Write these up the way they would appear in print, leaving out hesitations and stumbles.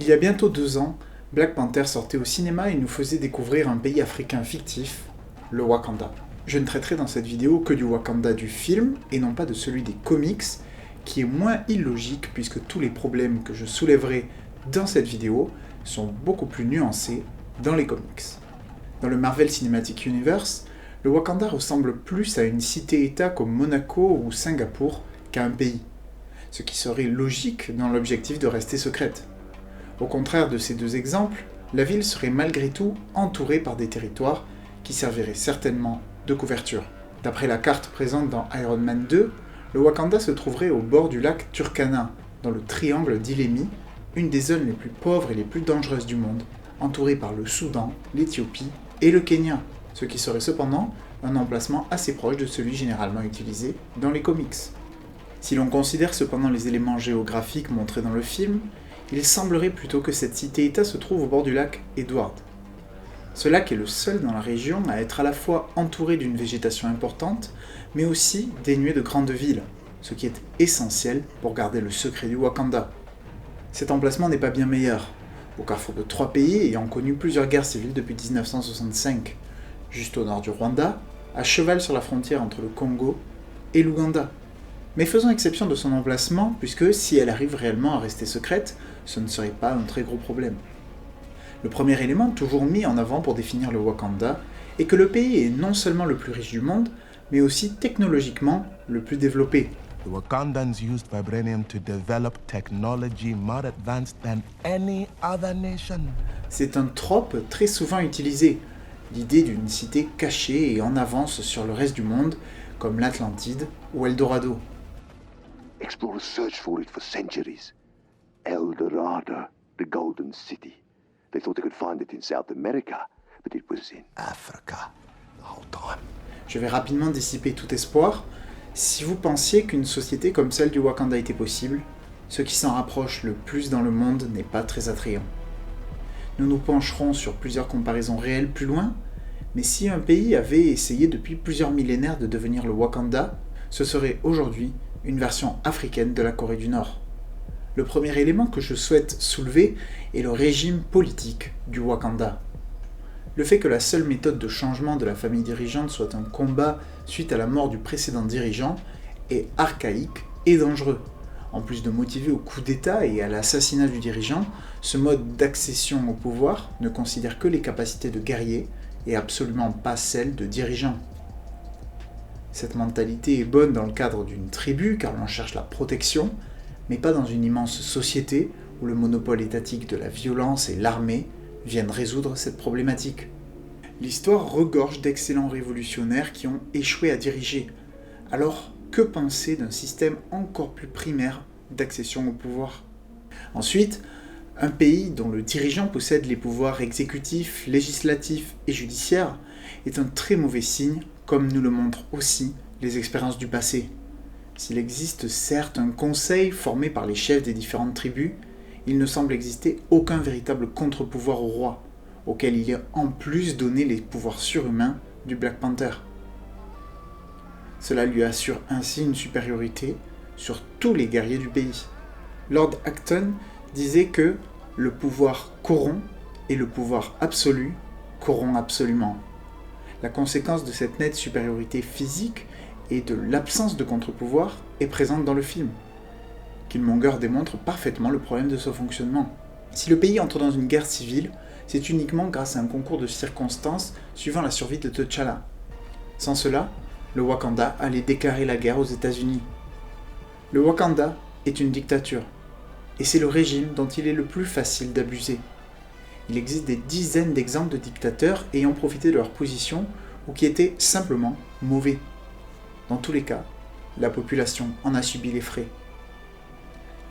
Il y a bientôt 2 ans, Black Panther sortait au cinéma et nous faisait découvrir un pays africain fictif, le Wakanda. Je ne traiterai dans cette vidéo que du Wakanda du film et non pas de celui des comics, qui est moins illogique puisque tous les problèmes que je soulèverai dans cette vidéo sont beaucoup plus nuancés dans les comics. Dans le Marvel Cinematic Universe, le Wakanda ressemble plus à une cité-État comme Monaco ou Singapour qu'à un pays, ce qui serait logique dans l'objectif de rester secrète. Au contraire de ces deux exemples, la ville serait malgré tout entourée par des territoires qui serviraient certainement de couverture. D'après la carte présente dans Iron Man 2, le Wakanda se trouverait au bord du lac Turkana, dans le triangle d'Ilemi, une des zones les plus pauvres et les plus dangereuses du monde, entourée par le Soudan, l'Éthiopie et le Kenya, ce qui serait cependant un emplacement assez proche de celui généralement utilisé dans les comics. Si l'on considère cependant les éléments géographiques montrés dans le film, il semblerait plutôt que cette cité-État se trouve au bord du lac Edward. Ce lac est le seul dans la région à être à la fois entouré d'une végétation importante, mais aussi dénué de grandes villes, ce qui est essentiel pour garder le secret du Wakanda. Cet emplacement n'est pas bien meilleur, au carrefour de 3 pays ayant connu plusieurs guerres civiles depuis 1965, juste au nord du Rwanda, à cheval sur la frontière entre le Congo et l'Ouganda. Mais faisons exception de son emplacement, puisque si elle arrive réellement à rester secrète, ce ne serait pas un très gros problème. Le premier élément toujours mis en avant pour définir le Wakanda est que le pays est non seulement le plus riche du monde, mais aussi technologiquement le plus développé. The Wakandans used vibranium to develop technology more advanced than any other nation. C'est un trope très souvent utilisé, l'idée d'une cité cachée et en avance sur le reste du monde, comme l'Atlantide ou Eldorado. Explorers searched for it for centuries. El Dorado, the Golden City. They thought they could find it in South America, but it was in Africa the whole time. Je vais rapidement dissiper tout espoir. Si vous pensiez qu'une société comme celle du Wakanda était possible, ce qui s'en rapproche le plus dans le monde n'est pas très attrayant. Nous nous pencherons sur plusieurs comparaisons réelles plus loin, mais si un pays avait essayé depuis plusieurs millénaires de devenir le Wakanda, ce serait aujourd'hui une version africaine de la Corée du Nord. Le premier élément que je souhaite soulever est le régime politique du Wakanda. Le fait que la seule méthode de changement de la famille dirigeante soit un combat suite à la mort du précédent dirigeant est archaïque et dangereux. En plus de motiver au coup d'État et à l'assassinat du dirigeant, ce mode d'accession au pouvoir ne considère que les capacités de guerrier et absolument pas celles de dirigeant. Cette mentalité est bonne dans le cadre d'une tribu car l'on cherche la protection, mais pas dans une immense société où le monopole étatique de la violence et l'armée viennent résoudre cette problématique. L'histoire regorge d'excellents révolutionnaires qui ont échoué à diriger. Alors, que penser d'un système encore plus primaire d'accession au pouvoir ? Ensuite, un pays dont le dirigeant possède les pouvoirs exécutifs, législatifs et judiciaires est un très mauvais signe, comme nous le montrent aussi les expériences du passé. S'il existe certes un conseil formé par les chefs des différentes tribus, il ne semble exister aucun véritable contre-pouvoir au roi, auquel il est en plus donné les pouvoirs surhumains du Black Panther. Cela lui assure ainsi une supériorité sur tous les guerriers du pays. Lord Acton disait que le pouvoir corrompt et le pouvoir absolu corrompt absolument. La conséquence de cette nette supériorité physique et de l'absence de contre-pouvoir est présente dans le film. Killmonger démontre parfaitement le problème de ce fonctionnement. Si le pays entre dans une guerre civile, c'est uniquement grâce à un concours de circonstances suivant la survie de T'Challa. Sans cela, le Wakanda allait déclarer la guerre aux États-Unis. Le Wakanda est une dictature, et c'est le régime dont il est le plus facile d'abuser. Il existe des dizaines d'exemples de dictateurs ayant profité de leur position ou qui étaient simplement mauvais. Dans tous les cas, la population en a subi les frais.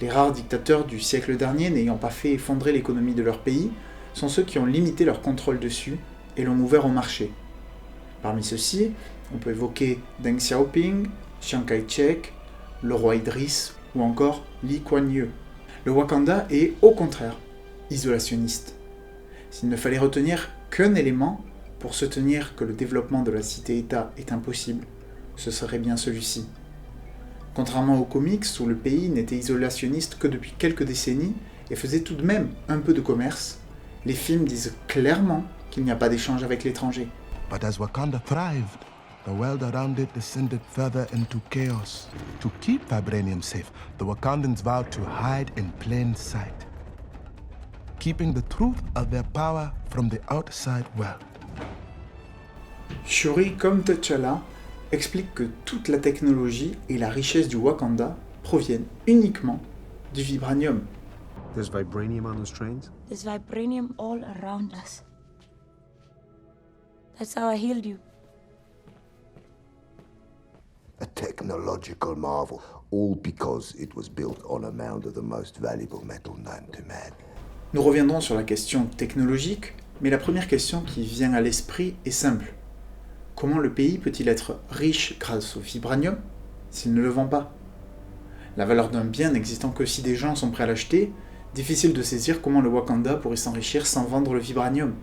Les rares dictateurs du siècle dernier n'ayant pas fait effondrer l'économie de leur pays sont ceux qui ont limité leur contrôle dessus et l'ont ouvert au marché. Parmi ceux-ci, on peut évoquer Deng Xiaoping, Chiang Kai-shek, le roi Idriss ou encore Lee Kuan Yew. Le Wakanda est, au contraire, isolationniste. S'il ne fallait retenir qu'un élément pour soutenir que le développement de la cité-État est impossible, ce serait bien celui-ci. Contrairement aux comics où le pays n'était isolationniste que depuis quelques décennies et faisait tout de même un peu de commerce, les films disent clairement qu'il n'y a pas d'échange avec l'étranger. But as Wakanda thrived, the world around it descended further into chaos. To keep vibranium safe, the Wakandans vowed to hide in plain sight, keeping the truth of their power from the outside world. Shuri, comme T'Challa, explique que toute la technologie et la richesse du Wakanda proviennent uniquement du vibranium. There's vibranium on those trains? There's vibranium all around us. That's how I healed you. A technological marvel, all because it was built on a mound of the most valuable metal known to man. Nous reviendrons sur la question technologique, mais la première question qui vient à l'esprit est simple. Comment le pays peut-il être riche grâce au vibranium s'il ne le vend pas ? La valeur d'un bien n'existant que si des gens sont prêts à l'acheter, difficile de saisir comment le Wakanda pourrait s'enrichir sans vendre le vibranium.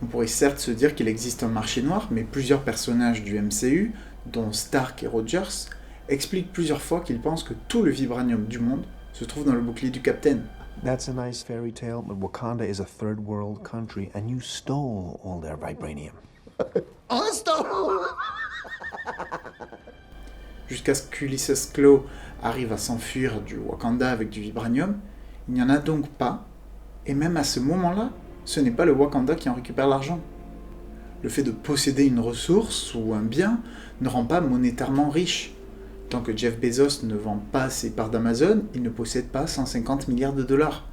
On pourrait certes se dire qu'il existe un marché noir, mais plusieurs personnages du MCU, dont Stark et Rogers, expliquent plusieurs fois qu'ils pensent que tout le vibranium du monde se trouve dans le bouclier du Capitaine. That's a nice fairy tale, but Wakanda is a third world country, and you stole all their vibranium. Jusqu'à ce qu'Ulysses Klaue arrive à s'enfuir du Wakanda avec du vibranium, il n'y en a donc pas, et même à ce moment-là, ce n'est pas le Wakanda qui en récupère l'argent. Le fait de posséder une ressource ou un bien ne rend pas monétairement riche. Tant que Jeff Bezos ne vend pas ses parts d'Amazon, il ne possède pas 150 milliards de dollars.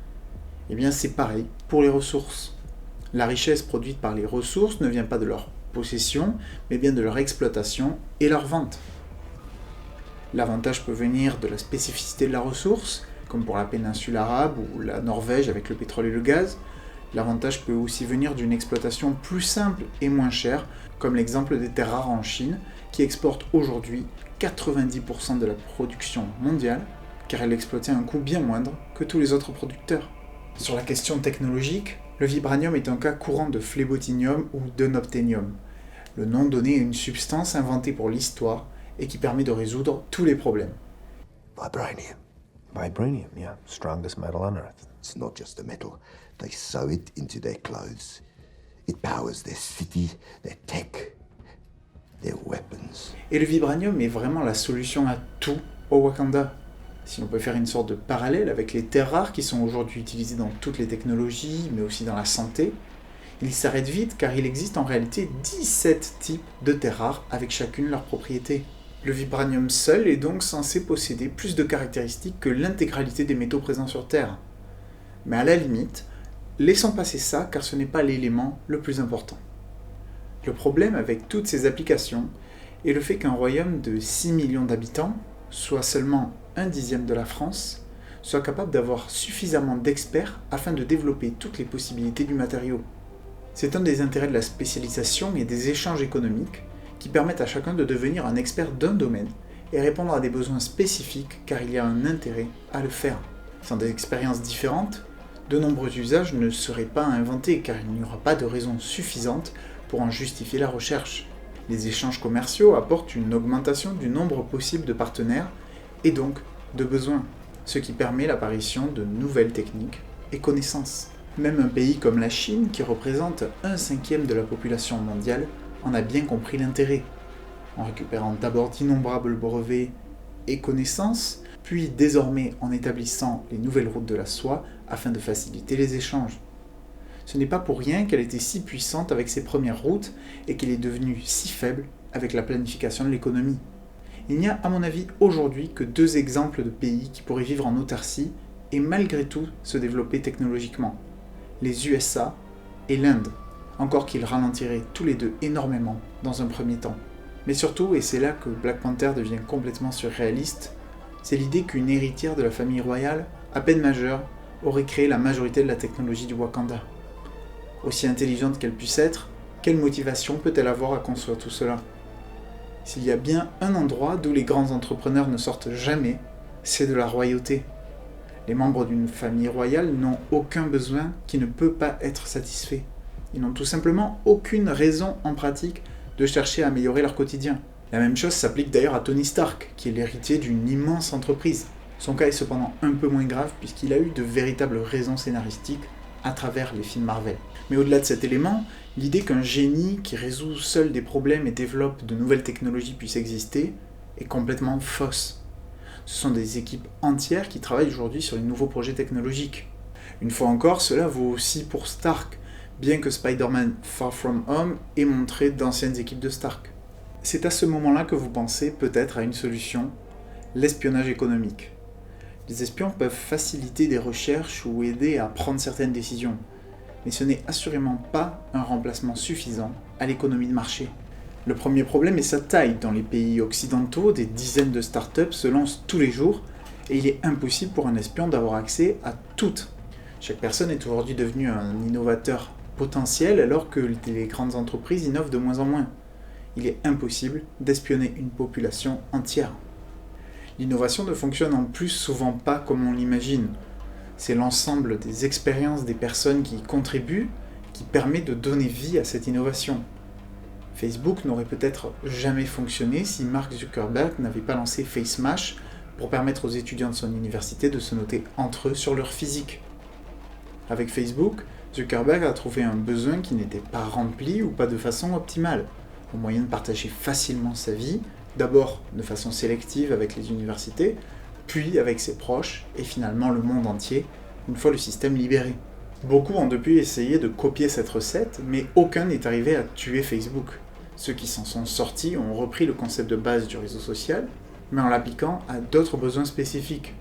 Eh bien c'est pareil pour les ressources. La richesse produite par les ressources ne vient pas de leur possession, mais bien de leur exploitation et leur vente. L'avantage peut venir de la spécificité de la ressource, comme pour la péninsule arabe ou la Norvège avec le pétrole et le gaz. L'avantage peut aussi venir d'une exploitation plus simple et moins chère, comme l'exemple des terres rares en Chine, qui exporte aujourd'hui 90% de la production mondiale, car elle exploitait un coût bien moindre que tous les autres producteurs. Sur la question technologique, le vibranium est un cas courant de phlébotinium ou d'unobtainium, le nom donné à une substance inventée pour l'histoire et qui permet de résoudre tous les problèmes. Vibranium. Vibranium, yeah. Strongest metal on Earth. It's not just a metal. They sew it into their clothes. It powers their city, their tech, their weapons. Et le vibranium est vraiment la solution à tout au Wakanda. Si l'on peut faire une sorte de parallèle avec les terres rares qui sont aujourd'hui utilisées dans toutes les technologies, mais aussi dans la santé, il s'arrête vite car il existe en réalité 17 types de terres rares avec chacune leurs propriétés. Le vibranium seul est donc censé posséder plus de caractéristiques que l'intégralité des métaux présents sur Terre. Mais à la limite, laissons passer ça car ce n'est pas l'élément le plus important. Le problème avec toutes ces applications est le fait qu'un royaume de 6 millions d'habitants, soit seulement 1/10 de la France, soit capable d'avoir suffisamment d'experts afin de développer toutes les possibilités du matériau. C'est un des intérêts de la spécialisation et des échanges économiques qui permettent à chacun de devenir un expert d'un domaine et répondre à des besoins spécifiques car il y a un intérêt à le faire. Sans des expériences différentes, de nombreux usages ne seraient pas inventés car il n'y aura pas de raison suffisante pour en justifier la recherche. Les échanges commerciaux apportent une augmentation du nombre possible de partenaires et donc de besoins, ce qui permet l'apparition de nouvelles techniques et connaissances. Même un pays comme la Chine, qui représente 1/5 de la population mondiale, en a bien compris l'intérêt, en récupérant d'abord d'innombrables brevets et connaissances, puis désormais en établissant les nouvelles routes de la soie afin de faciliter les échanges. Ce n'est pas pour rien qu'elle était si puissante avec ses premières routes et qu'elle est devenue si faible avec la planification de l'économie. Il n'y a à mon avis aujourd'hui que 2 exemples de pays qui pourraient vivre en autarcie et malgré tout se développer technologiquement. Les USA et l'Inde, encore qu'ils ralentiraient tous les deux énormément dans un premier temps. Mais surtout, et c'est là que Black Panther devient complètement surréaliste, c'est l'idée qu'une héritière de la famille royale, à peine majeure, aurait créé la majorité de la technologie du Wakanda. Aussi intelligente qu'elle puisse être, quelle motivation peut-elle avoir à construire tout cela ? S'il y a bien un endroit d'où les grands entrepreneurs ne sortent jamais, c'est de la royauté. Les membres d'une famille royale n'ont aucun besoin qui ne peut pas être satisfait. Ils n'ont tout simplement aucune raison en pratique de chercher à améliorer leur quotidien. La même chose s'applique d'ailleurs à Tony Stark, qui est l'héritier d'une immense entreprise. Son cas est cependant un peu moins grave puisqu'il a eu de véritables raisons scénaristiques à travers les films Marvel. Mais au-delà de cet élément, l'idée qu'un génie qui résout seul des problèmes et développe de nouvelles technologies puisse exister est complètement fausse. Ce sont des équipes entières qui travaillent aujourd'hui sur les nouveaux projets technologiques. Une fois encore, cela vaut aussi pour Stark, bien que Spider-Man Far From Home ait montré d'anciennes équipes de Stark. C'est à ce moment-là que vous pensez peut-être à une solution, l'espionnage économique. Les espions peuvent faciliter des recherches ou aider à prendre certaines décisions, mais ce n'est assurément pas un remplacement suffisant à l'économie de marché. Le premier problème est sa taille. Dans les pays occidentaux, des dizaines de startups se lancent tous les jours et il est impossible pour un espion d'avoir accès à toutes. Chaque personne est aujourd'hui devenue un innovateur potentiel alors que les grandes entreprises innovent de moins en moins. Il est impossible d'espionner une population entière. L'innovation ne fonctionne en plus souvent pas comme on l'imagine. C'est l'ensemble des expériences des personnes qui y contribuent qui permet de donner vie à cette innovation. Facebook n'aurait peut-être jamais fonctionné si Mark Zuckerberg n'avait pas lancé FaceMash pour permettre aux étudiants de son université de se noter entre eux sur leur physique. Avec Facebook, Zuckerberg a trouvé un besoin qui n'était pas rempli ou pas de façon optimale, au moyen de partager facilement sa vie, d'abord de façon sélective avec les universités, puis avec ses proches et finalement le monde entier, une fois le système libéré. Beaucoup ont depuis essayé de copier cette recette, mais aucun n'est arrivé à tuer Facebook. Ceux qui s'en sont sortis ont repris le concept de base du réseau social, mais en l'appliquant à d'autres besoins spécifiques.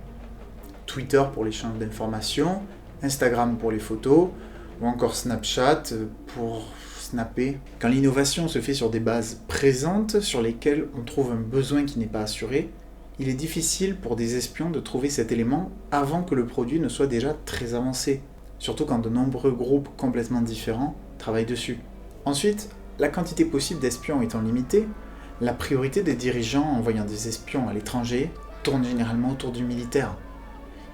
Twitter pour l'échange d'informations, Instagram pour les photos, ou encore Snapchat pour snapper. Quand l'innovation se fait sur des bases présentes, sur lesquelles on trouve un besoin qui n'est pas assuré, il est difficile pour des espions de trouver cet élément avant que le produit ne soit déjà très avancé, surtout quand de nombreux groupes complètement différents travaillent dessus. Ensuite, la quantité possible d'espions étant limitée, la priorité des dirigeants envoyant des espions à l'étranger tourne généralement autour du militaire.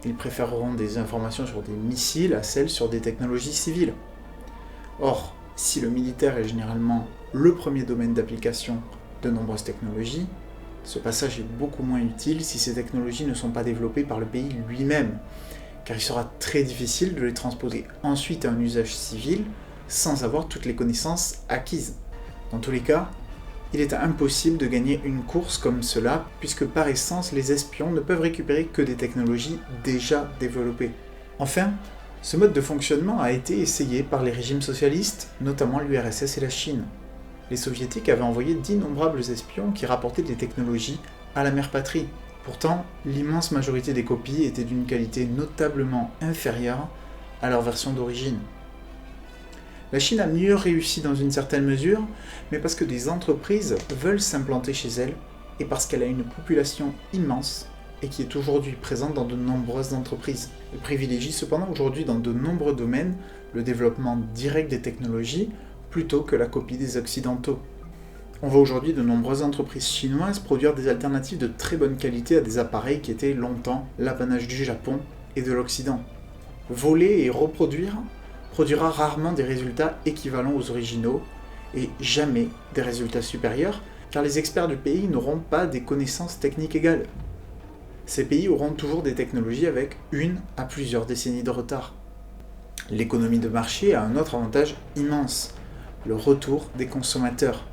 Ils préféreront des informations sur des missiles à celles sur des technologies civiles. Or, si le militaire est généralement le premier domaine d'application de nombreuses technologies, ce passage est beaucoup moins utile si ces technologies ne sont pas développées par le pays lui-même, car il sera très difficile de les transposer ensuite à un usage civil sans avoir toutes les connaissances acquises. Dans tous les cas, il est impossible de gagner une course comme cela, puisque par essence, les espions ne peuvent récupérer que des technologies déjà développées. Enfin, ce mode de fonctionnement a été essayé par les régimes socialistes, notamment l'URSS et la Chine. Les soviétiques avaient envoyé d'innombrables espions qui rapportaient des technologies à la mère patrie. Pourtant, l'immense majorité des copies étaient d'une qualité notablement inférieure à leur version d'origine. La Chine a mieux réussi dans une certaine mesure, mais parce que des entreprises veulent s'implanter chez elle et parce qu'elle a une population immense et qui est aujourd'hui présente dans de nombreuses entreprises. Elle privilégie cependant aujourd'hui dans de nombreux domaines le développement direct des technologies plutôt que la copie des Occidentaux. On voit aujourd'hui de nombreuses entreprises chinoises produire des alternatives de très bonne qualité à des appareils qui étaient longtemps l'apanage du Japon et de l'Occident. Voler et reproduire produira rarement des résultats équivalents aux originaux et jamais des résultats supérieurs, car les experts du pays n'auront pas des connaissances techniques égales. Ces pays auront toujours des technologies avec une à plusieurs décennies de retard. L'économie de marché a un autre avantage immense, le retour des consommateurs,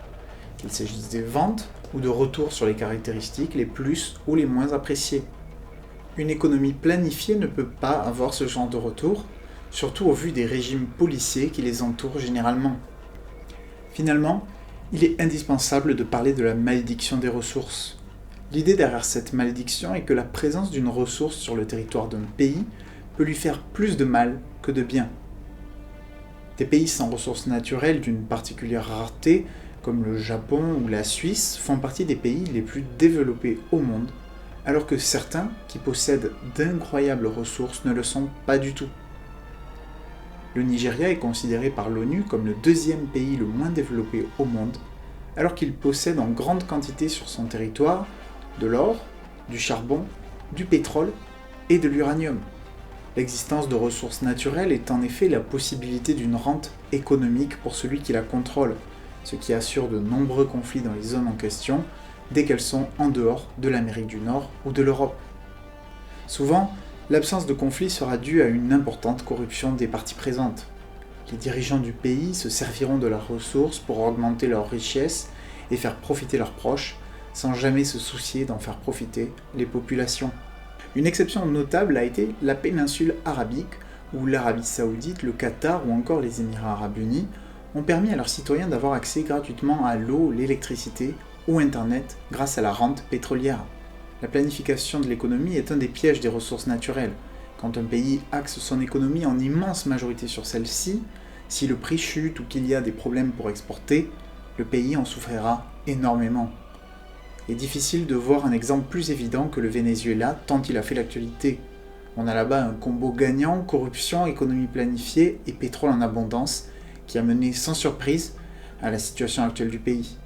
qu'il s'agisse des ventes ou de retour sur les caractéristiques les plus ou les moins appréciées. Une économie planifiée ne peut pas avoir ce genre de retour, surtout au vu des régimes policiers qui les entourent généralement. Finalement, il est indispensable de parler de la malédiction des ressources. L'idée derrière cette malédiction est que la présence d'une ressource sur le territoire d'un pays peut lui faire plus de mal que de bien. Des pays sans ressources naturelles d'une particulière rareté, comme le Japon ou la Suisse, font partie des pays les plus développés au monde, alors que certains qui possèdent d'incroyables ressources ne le sont pas du tout. Le Nigeria est considéré par l'ONU comme le deuxième pays le moins développé au monde, alors qu'il possède en grande quantité sur son territoire de l'or, du charbon, du pétrole et de l'uranium. L'existence de ressources naturelles est en effet la possibilité d'une rente économique pour celui qui la contrôle, ce qui assure de nombreux conflits dans les zones en question dès qu'elles sont en dehors de l'Amérique du Nord ou de l'Europe. Souvent, l'absence de conflit sera due à une importante corruption des parties présentes. Les dirigeants du pays se serviront de leurs ressources pour augmenter leurs richesses et faire profiter leurs proches, sans jamais se soucier d'en faire profiter les populations. Une exception notable a été la péninsule arabique, où l'Arabie Saoudite, le Qatar ou encore les Émirats Arabes Unis ont permis à leurs citoyens d'avoir accès gratuitement à l'eau, l'électricité ou Internet grâce à la rente pétrolière. La planification de l'économie est un des pièges des ressources naturelles. Quand un pays axe son économie en immense majorité sur celle-ci, si le prix chute ou qu'il y a des problèmes pour exporter, le pays en souffrira énormément. Il est difficile de voir un exemple plus évident que le Venezuela tant il a fait l'actualité. On a là-bas un combo gagnant, corruption, économie planifiée et pétrole en abondance qui a mené sans surprise à la situation actuelle du pays.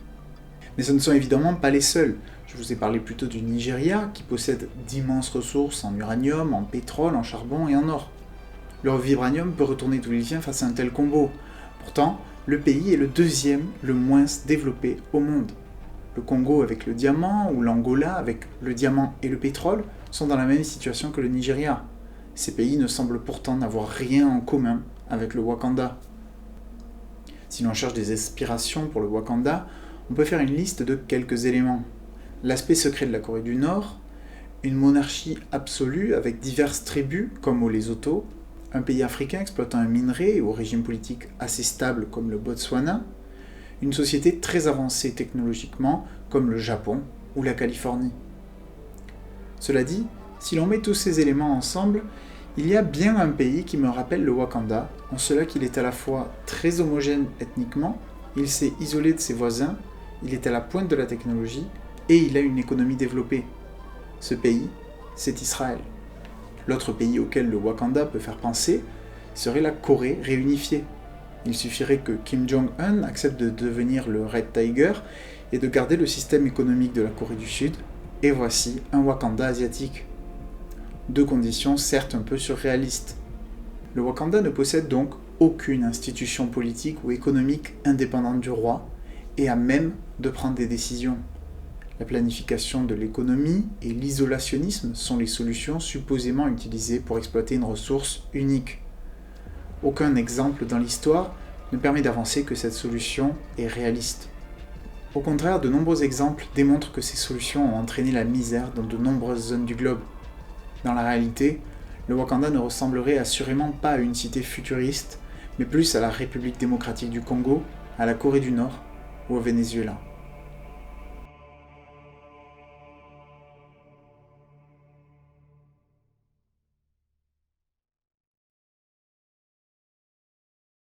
Mais ce ne sont évidemment pas les seuls. Je vous ai parlé plutôt du Nigeria qui possède d'immenses ressources en uranium, en pétrole, en charbon et en or. Le vibranium peut retourner d'où il vient face à un tel combo. Pourtant, le pays est le deuxième le moins développé au monde. Le Congo avec le diamant ou l'Angola avec le diamant et le pétrole sont dans la même situation que le Nigeria. Ces pays ne semblent pourtant n'avoir rien en commun avec le Wakanda. Si l'on cherche des inspirations pour le Wakanda, on peut faire une liste de quelques éléments. L'aspect secret de la Corée du Nord, une monarchie absolue avec diverses tribus comme au Lesotho, un pays africain exploitant un minerai et au régime politique assez stable comme le Botswana, une société très avancée technologiquement comme le Japon ou la Californie. Cela dit, si l'on met tous ces éléments ensemble, il y a bien un pays qui me rappelle le Wakanda, en cela qu'il est à la fois très homogène ethniquement, il s'est isolé de ses voisins, il est à la pointe de la technologie et il a une économie développée. Ce pays, c'est Israël. L'autre pays auquel le Wakanda peut faire penser serait la Corée réunifiée. Il suffirait que Kim Jong-un accepte de devenir le Red Tiger et de garder le système économique de la Corée du Sud, et voici un Wakanda asiatique. Deux conditions certes un peu surréalistes. Le Wakanda ne possède donc aucune institution politique ou économique indépendante du roi, et à même de prendre des décisions. La planification de l'économie et l'isolationnisme sont les solutions supposément utilisées pour exploiter une ressource unique. Aucun exemple dans l'histoire ne permet d'avancer que cette solution est réaliste. Au contraire, de nombreux exemples démontrent que ces solutions ont entraîné la misère dans de nombreuses zones du globe. Dans la réalité, le Wakanda ne ressemblerait assurément pas à une cité futuriste, mais plus à la République démocratique du Congo, à la Corée du Nord ou au Venezuela.